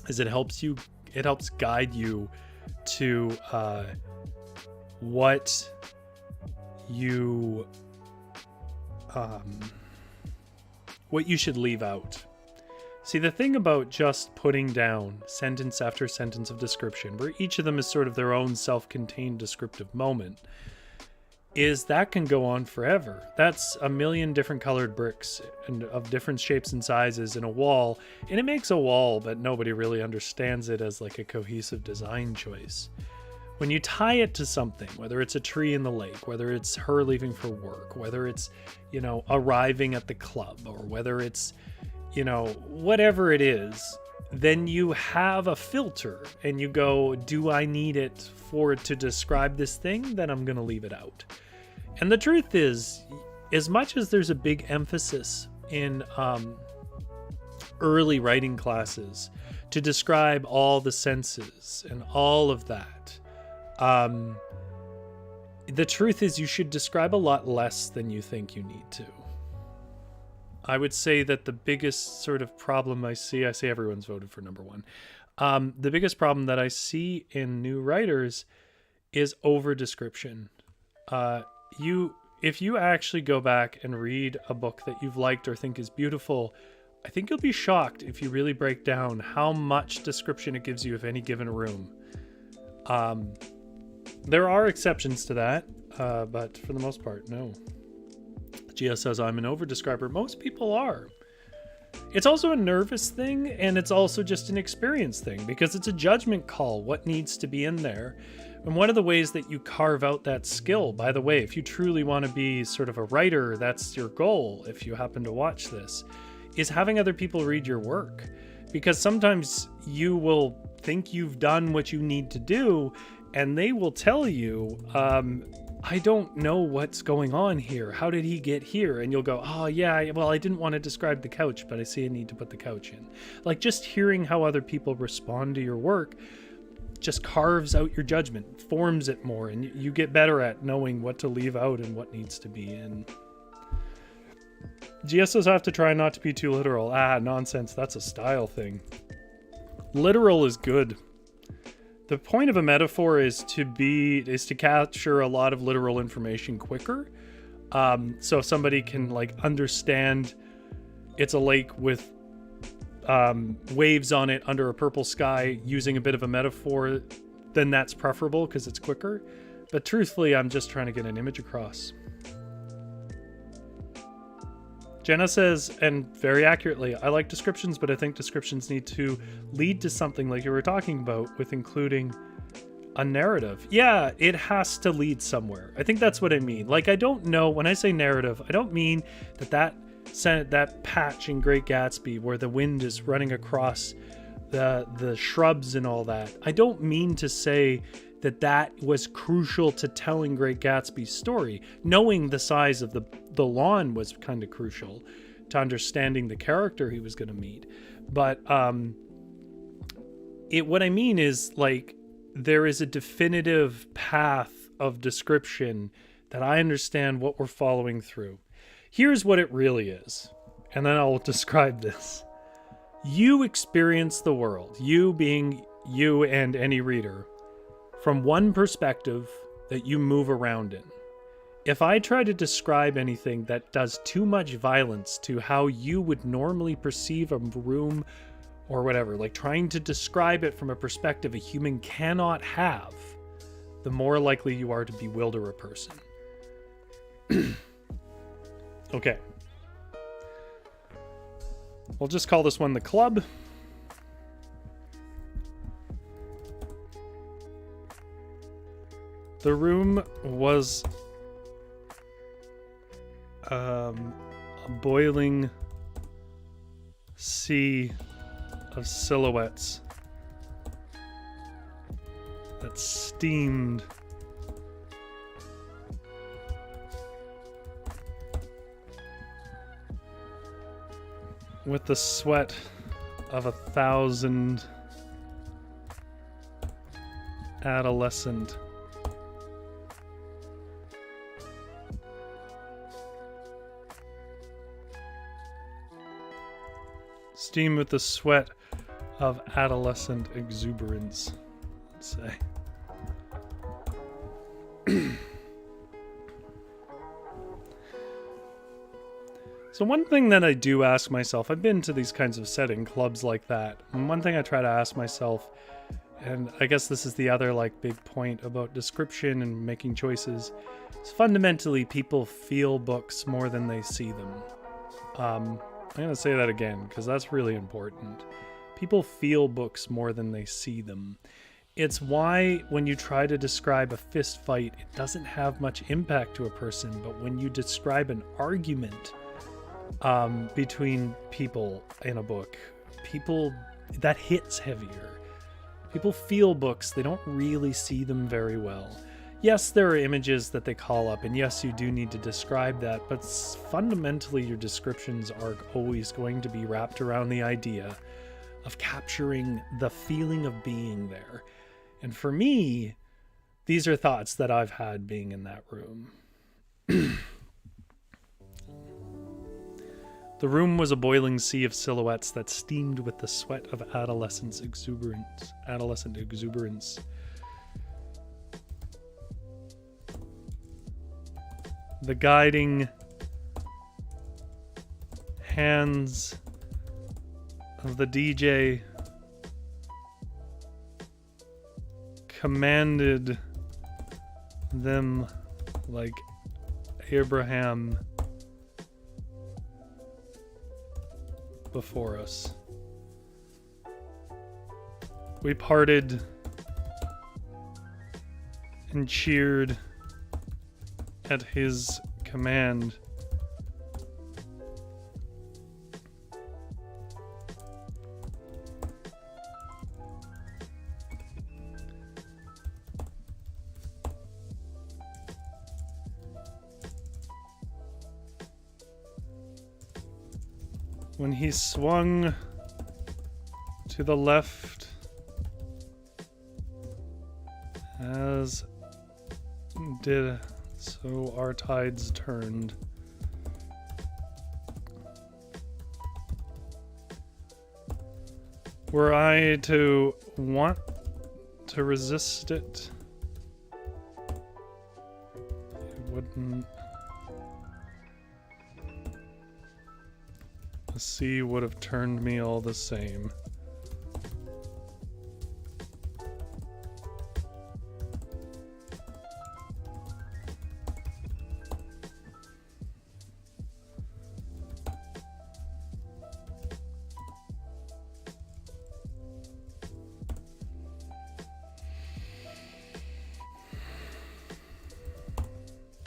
is it helps guide you to what you should leave out. See, the thing about just putting down sentence after sentence of description, where each of them is sort of their own self-contained descriptive moment, is that can go on forever. That's a million different colored bricks and of different shapes and sizes in a wall, and it makes a wall, but nobody really understands it as like a cohesive design choice. When you tie it to something, whether it's a tree in the lake, whether it's her leaving for work, whether it's, you know, arriving at the club, or whether it's, you know, whatever it is, then you have a filter and you go, do I need it for it to describe this thing? Then I'm going to leave it out. And the truth is, as much as there's a big emphasis in early writing classes to describe all the senses and all of that, the truth is you should describe a lot less than you think you need to. I would say that the biggest sort of problem I see everyone's voted for number one. The biggest problem that I see in new writers is over description. If you actually go back and read a book that you've liked or think is beautiful, I think you'll be shocked if you really break down how much description it gives you of any given room. There are exceptions to that, but for the most part, no. Gia says, I'm an over-describer. Most people are. It's also a nervous thing, and it's also just an experience thing, because it's a judgment call, what needs to be in there. And one of the ways that you carve out that skill, by the way, if you truly want to be sort of a writer, that's your goal, if you happen to watch this, is having other people read your work. Because sometimes you will think you've done what you need to do, and they will tell you, I don't know what's going on here. How did he get here? And you'll go, oh yeah, well, I didn't want to describe the couch, but I see a need to put the couch in. Like, just hearing how other people respond to your work just carves out your judgment, forms it more, and you get better at knowing what to leave out and what needs to be in. GSOs have to try not to be too literal. Nonsense. That's a style thing. Literal is good. The point of a metaphor is to capture a lot of literal information quicker. So somebody can like understand it's a lake with waves on it under a purple sky using a bit of a metaphor, then that's preferable because it's quicker. But truthfully, I'm just trying to get an image across. Jenna says, and very accurately, I like descriptions, but I think descriptions need to lead to something like you were talking about with including a narrative. Yeah, it has to lead somewhere. I think that's what I mean. Like, I don't know, when I say narrative, I don't mean that patch in Great Gatsby where the wind is running across the shrubs and all that. I don't mean to say that was crucial to telling Great Gatsby's story. Knowing the size of the lawn was kind of crucial to understanding the character he was going to meet. But what I mean is, like, there is a definitive path of description that I understand what we're following through. Here's what it really is, and then I'll describe this. You experience the world, you being you and any reader, from one perspective that you move around in. If I try to describe anything that does too much violence to how you would normally perceive a room or whatever, like trying to describe it from a perspective a human cannot have, the more likely you are to bewilder a person. Okay. We'll just call this one the club. The room was a boiling sea of silhouettes that steamed with the sweat of 1,000 adolescent. Steam with the sweat of adolescent exuberance, let's say. So one thing that I do ask myself, I've been to these kinds of setting clubs like that, and one thing I try to ask myself, and I guess this is the other like big point about description and making choices, is fundamentally people feel books more than they see them. I'm going to say that again because that's really important. People feel books more than they see them. It's why when you try to describe a fist fight, it doesn't have much impact to a person, but when you describe an argument between people in a book, that hits heavier. People feel books, they don't really see them very well. Yes, there are images that they call up, and yes, you do need to describe that, but fundamentally your descriptions are always going to be wrapped around the idea of capturing the feeling of being there. And for me, these are thoughts that I've had being in that room. The room was a boiling sea of silhouettes that steamed with the sweat of adolescent exuberance. The guiding hands of the DJ commanded them like Abraham before us. We parted and cheered at his command. When he swung to the left, as did so our tides turned. Were I to want to resist it, it wouldn't. The sea would have turned me all the same.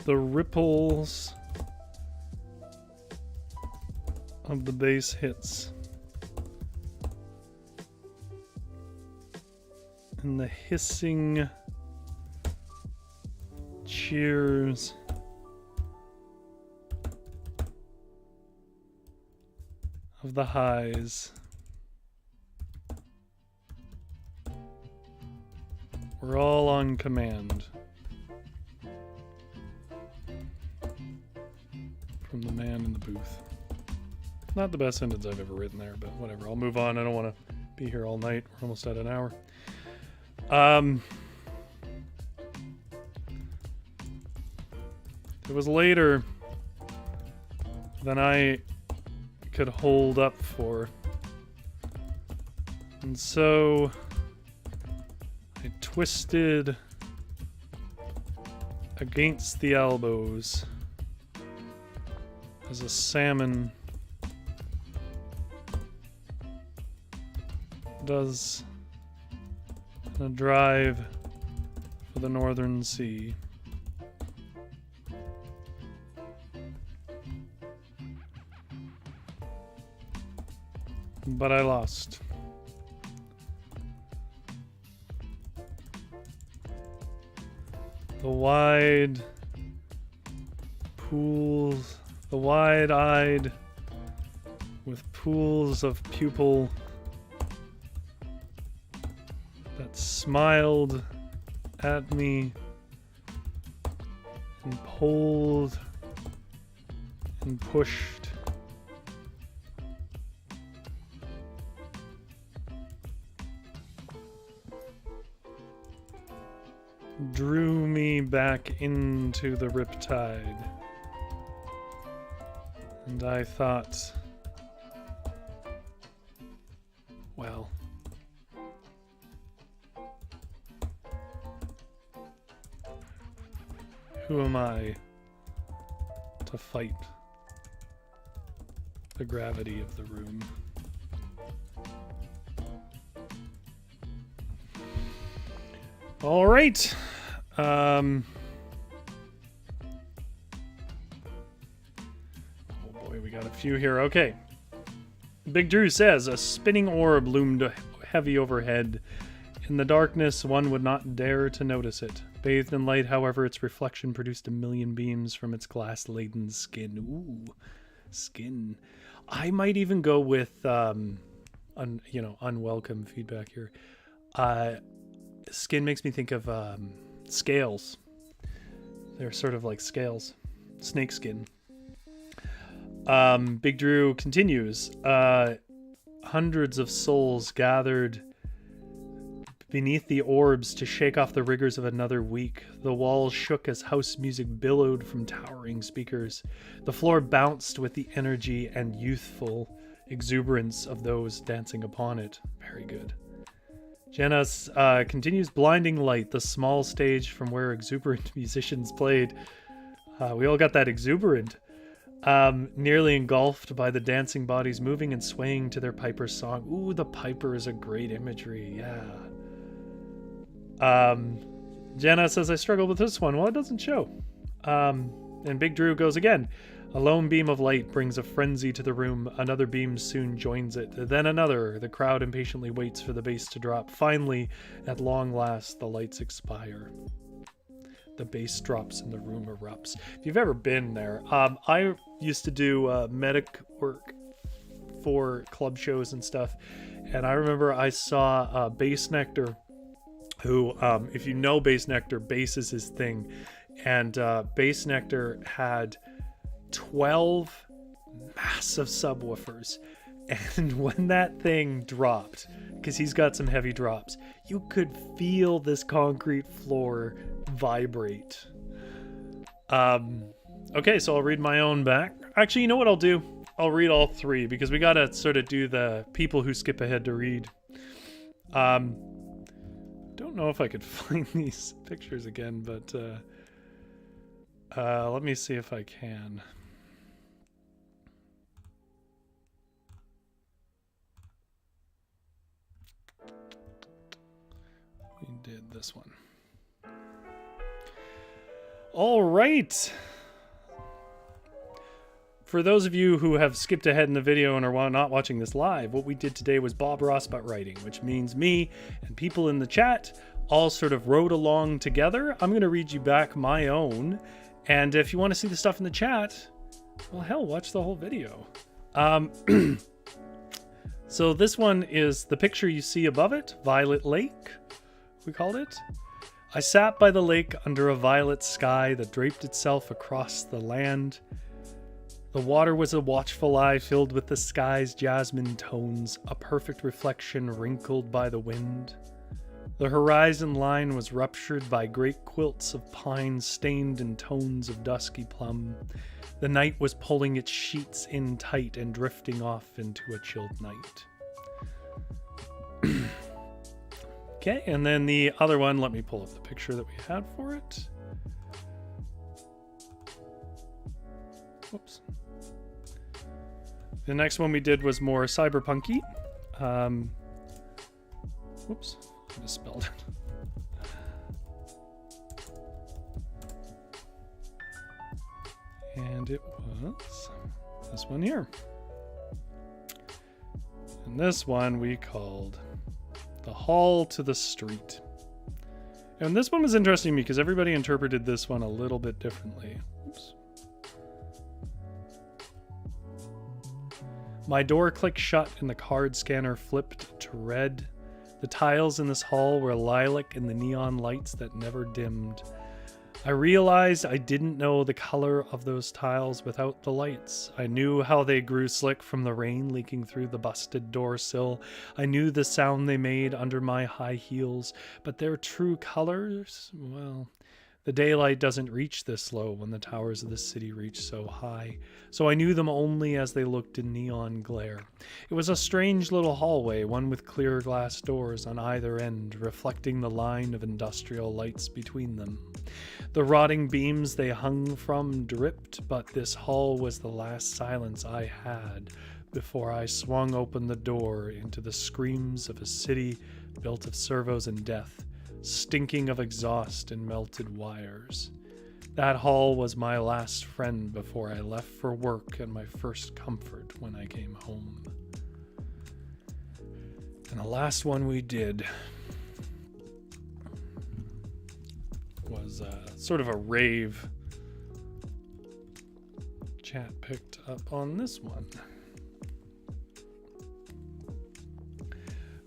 The ripples of the bass hits and the hissing cheers of the highs were all on command from the man in the booth. Not the best sentence I've ever written there, but whatever. I'll move on. I don't want to be here all night. We're almost at an hour. It was later than I could hold up for. And so I twisted against the elbows as a salmon does a drive for the northern sea. But I lost. The wide pools, the wide-eyed with pools of pupil that smiled at me and pulled and pushed. Drew me back into the riptide. And I thought, well, who am I to fight the gravity of the room? All right. Oh boy, we got a few here. Okay. Big Drew says, a spinning orb loomed heavy overhead. In the darkness, one would not dare to notice it. Bathed in light, however, its reflection produced a million beams from its glass-laden skin. Ooh, skin. I might even go with, unwelcome feedback here. Skin makes me think of scales. They're sort of like scales. Snake skin. Big Drew continues. Hundreds of souls gathered beneath the orbs to shake off the rigors of another week. The walls shook as house music billowed from towering speakers. The floor bounced with the energy and youthful exuberance of those dancing upon it. Very good. Jenna continues. Blinding light, the small stage from where exuberant musicians played. We all got that exuberant. Nearly engulfed by the dancing bodies moving and swaying to their piper's song. Ooh, the piper is a great imagery. Yeah. Jenna says, I struggled with this one. Well, it doesn't show. And Big Drew goes again. A lone beam of light brings a frenzy to the room. Another beam soon joins it. Then another. The crowd impatiently waits for the bass to drop. Finally, at long last, the lights expire. The bass drops and the room erupts. If you've ever been there, I used to do medic work for club shows and stuff. And I remember I saw Bass Nectar, who, if you know Bass Nectar, bass is his thing. And Bass Nectar had 12 massive subwoofers, and when that thing dropped, because he's got some heavy drops, you could feel this concrete floor vibrate. Okay, so I'll read my own back. Actually, you know what I'll do? I'll read all three, because we gotta sort of do the people who skip ahead to read. Don't know if I could find these pictures again, but let me see if I can. We did this one. All right. For those of you who have skipped ahead in the video and are not watching this live, what we did today was Bob Ross butt writing, which means me and people in the chat all sort of wrote along together. I'm going to read you back my own. And if you want to see the stuff in the chat, well, hell, watch the whole video. So this one is the picture you see above it, Violet Lake, we called it. I sat by the lake under a violet sky that draped itself across the land. The water was a watchful eye filled with the sky's jasmine tones, a perfect reflection wrinkled by the wind. The horizon line was ruptured by great quilts of pine stained in tones of dusky plum. The night was pulling its sheets in tight and drifting off into a chilled night. Okay, and then the other one, let me pull up the picture that we had for it. Whoops. The next one we did was more cyberpunky. Whoops, I misspelled it. And it was this one here. And this one we called The Hall to the Street. And this one was interesting to me because everybody interpreted this one a little bit differently. Oops. My door clicked shut and the card scanner flipped to red. The tiles in this hall were lilac in the neon lights that never dimmed. I realized I didn't know the color of those tiles without the lights. I knew how they grew slick from the rain leaking through the busted door sill. I knew the sound they made under my high heels, but their true colors, well, the daylight doesn't reach this low when the towers of the city reach so high, so I knew them only as they looked in neon glare. It was a strange little hallway, one with clear glass doors on either end, reflecting the line of industrial lights between them. The rotting beams they hung from dripped, but this hall was the last silence I had before I swung open the door into the screams of a city built of servos and death, stinking of exhaust and melted wires. That hall was my last friend before I left for work and my first comfort when I came home. And the last one we did was sort of a rave. Chat picked up on this one.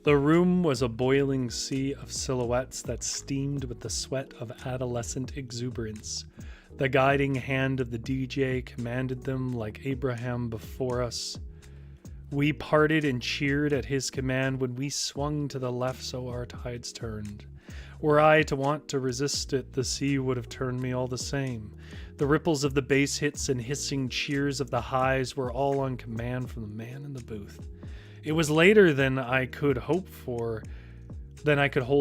The room was a boiling sea of silhouettes that steamed with the sweat of adolescent exuberance. The guiding hand of the DJ commanded them like Abraham before us. We parted and cheered at his command when we swung to the left so our tides turned. Were I to want to resist it, the sea would have turned me all the same. The ripples of the bass hits and hissing cheers of the highs were all on command from the man in the booth. It was later than I could hold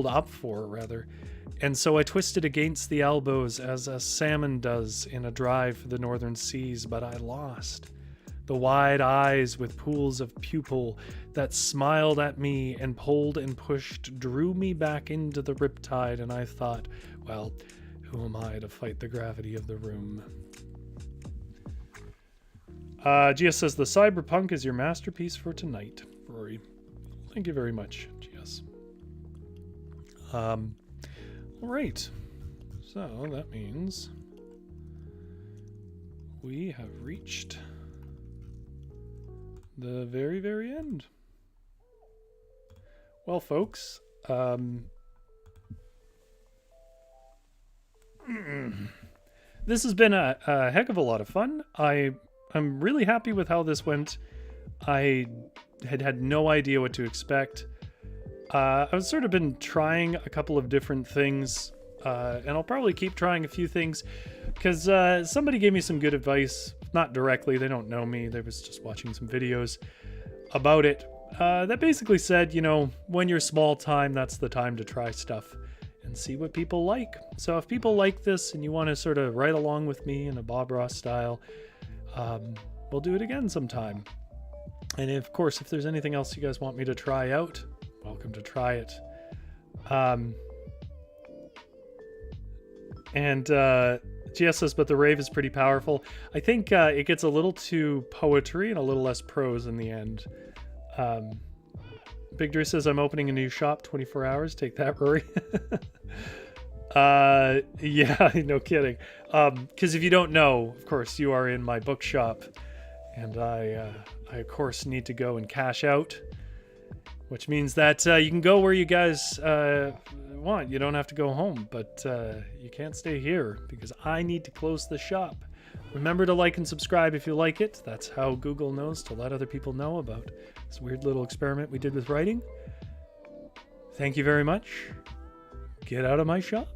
up for, and so I twisted against the elbows as a salmon does in a drive for the northern seas, but I lost. The wide eyes with pools of pupil that smiled at me and pulled and pushed drew me back into the riptide, and I thought, well, who am I to fight the gravity of the room? GS says, the cyberpunk is your masterpiece for tonight, Rory. Thank you very much, GS. All right. So that means we have reached the very, very end. Well, folks, this has been a heck of a lot of fun. I'm really happy with how this went. I had no idea what to expect. I've sort of been trying a couple of different things, and I'll probably keep trying a few things because somebody gave me some good advice. Not directly, they don't know me. They was just watching some videos about it. That basically said, you know, when you're small time, that's the time to try stuff and see what people like. So if people like this and you want to sort of ride along with me in a Bob Ross style, we'll do it again sometime. And of course, if there's anything else you guys want me to try out, welcome to try it. GS says, but the rave is pretty powerful. I think it gets a little too poetry and a little less prose in the end. Big Drew says, I'm opening a new shop, 24 hours. Take that, Rory. Yeah, no kidding. Because if you don't know, of course, you are in my bookshop. And I of course, need to go and cash out. Which means that you can go where you guys want. You don't have to go home. But you can't stay here because I need to close the shop. Remember to like and subscribe if you like it. That's how Google knows to let other people know about this weird little experiment we did with writing. Thank you very much. Get out of my shop.